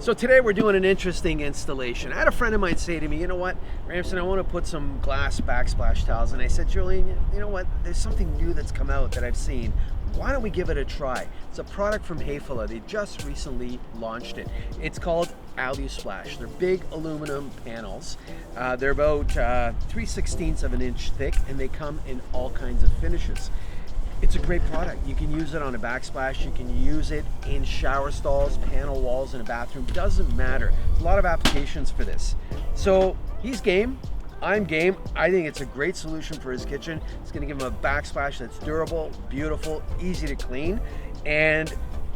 So today we're doing an interesting installation. I had a friend of mine say to me, you know what, Ramson, I want to put some glass backsplash tiles. And I said, Julian, you know what, there's something new that's come out that I've seen. Why don't we give it a try? It's a product from Häfele. They just recently launched it. It's called Alusplash. They're big aluminum panels. They're about 3/16 of an inch thick, and they come in all kinds of finishes. It's a great product. You can use it on a backsplash. You can use it in shower stalls, panel walls in a bathroom. Doesn't matter. There's a lot of applications for this. So he's game. I'm game. I think it's a great solution for his kitchen. It's going to give him a backsplash that's durable, beautiful, easy to clean, and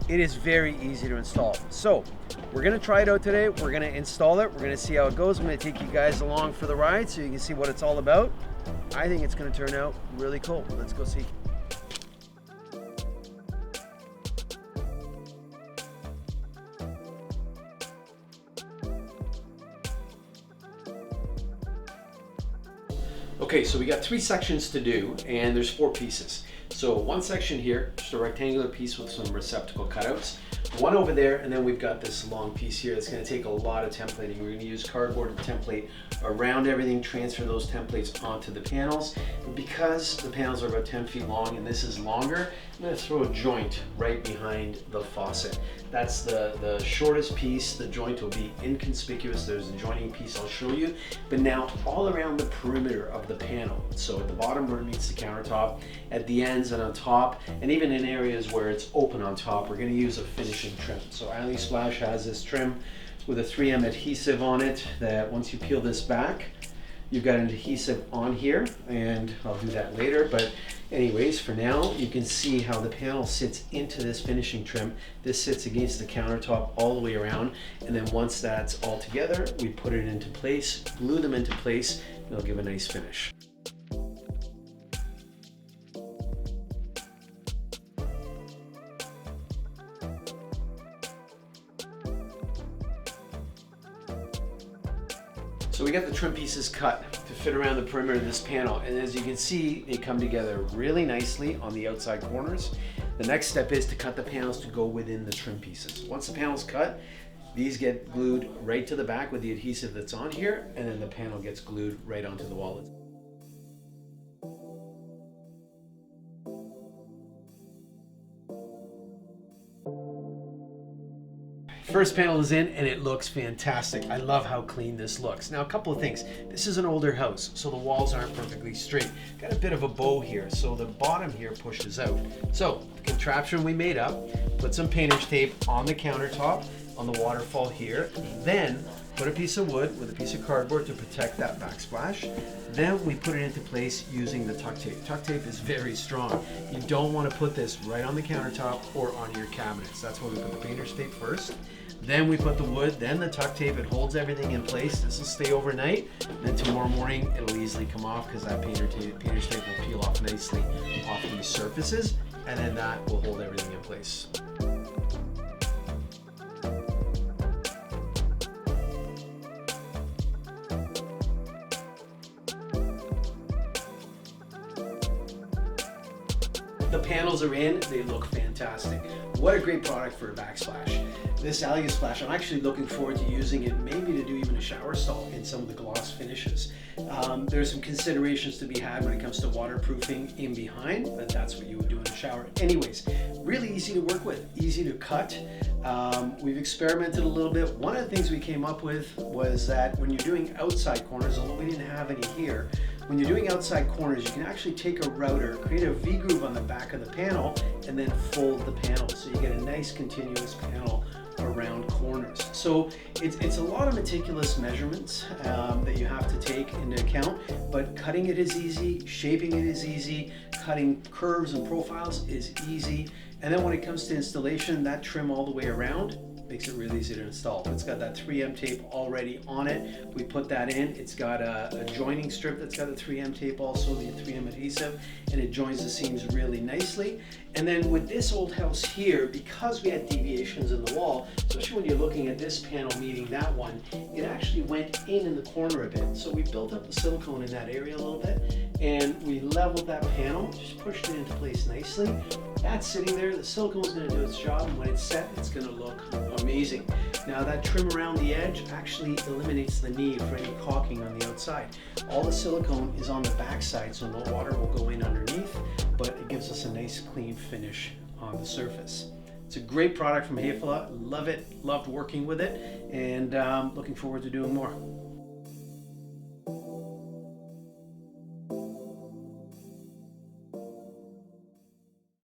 it is very easy to install. So we're going to try it out today. We're going to install it. We're going to see how it goes. I'm going to take you guys along for the ride so you can see what it's all about. I think it's going to turn out really cool. Let's go see. Okay, so we got 3 sections to do, and there's 4 pieces. So one section here, just a rectangular piece with some receptacle cutouts. One over there, and then we've got this long piece here that's going to take a lot of templating. We're going to use cardboard to template around everything, transfer those templates onto the panels. And because the panels are about 10 feet long and this is longer, I'm going to throw a joint right behind the faucet. That's the shortest piece. The joint will be inconspicuous. There's a joining piece I'll show you. But now all around the perimeter of the panel. So at the bottom where it meets the countertop, at the ends and on top, and even in areas where it's open on top, we're going to use a finishing trim. So Alusplash has this trim with a 3M adhesive on it that once you peel this back, you've got an adhesive on here, and I'll do that later. But anyways, for now, you can see how the panel sits into this finishing trim. This sits against the countertop all the way around, and then once that's all together, we put it into place, glue them into place, and it'll give a nice finish. So we got the trim pieces cut to fit around the perimeter of this panel, and as you can see, they come together really nicely on the outside corners. The next step is to cut the panels to go within the trim pieces. Once the panel's cut, these get glued right to the back with the adhesive that's on here, and then the panel gets glued right onto the wall. First panel is in and it looks fantastic. I love how clean this looks. Now a couple of things. This is an older house, so the walls aren't perfectly straight. Got a bit of a bow here, so the bottom here pushes out. So the contraption we made up, put some painter's tape on the countertop, on the waterfall here, then put a piece of wood with a piece of cardboard to protect that backsplash. Then we put it into place using the tuck tape. Tuck tape is very strong. You don't want to put this right on the countertop or on your cabinets. That's why we put the painter's tape first. Then we put the wood, then the tuck tape. It holds everything in place. This will stay overnight. Then tomorrow morning, it'll easily come off because that painter's tape will peel off nicely off these surfaces, and then that will hold everything in place. The panels are in, they look fantastic. What a great product for a backsplash. This Alusplash, I'm actually looking forward to using it maybe to do even a shower stall in some of the gloss finishes. There's some considerations to be had when it comes to waterproofing in behind, but that's what you would do in a shower. Anyways, really easy to work with, easy to cut. We've experimented a little bit. One of the things we came up with was that when you're doing outside corners, although we didn't have any here, when you're doing outside corners, you can actually take a router, create a V-groove on the back of the panel, and then fold the panel. So you get a nice continuous panel around corners. So it's a lot of meticulous measurements that you have to take into account, but cutting it is easy, shaping it is easy, cutting curves and profiles is easy. And then when it comes to installation, that trim all the way around makes it really easy to install. It's got that 3M tape already on it. We put that in. It's got a joining strip that's got a 3M tape also, the 3M adhesive, and it joins the seams really nicely. And then with this old house here, because we had deviations in the wall, especially when you're looking at this panel meeting that one, it actually went in the corner a bit. So we built up the silicone in that area a little bit, and we leveled that panel, just pushed it into place nicely, That's sitting there. The silicone is going to do its job, and when it's set, it's going to look amazing. Now that trim around the edge actually eliminates the need for any caulking on the outside. All the silicone is on the back side, so no water will go in underneath, but it gives us a nice clean finish on the surface. It's a great product from Häfele. Love it, loved working with it, and looking forward to doing more.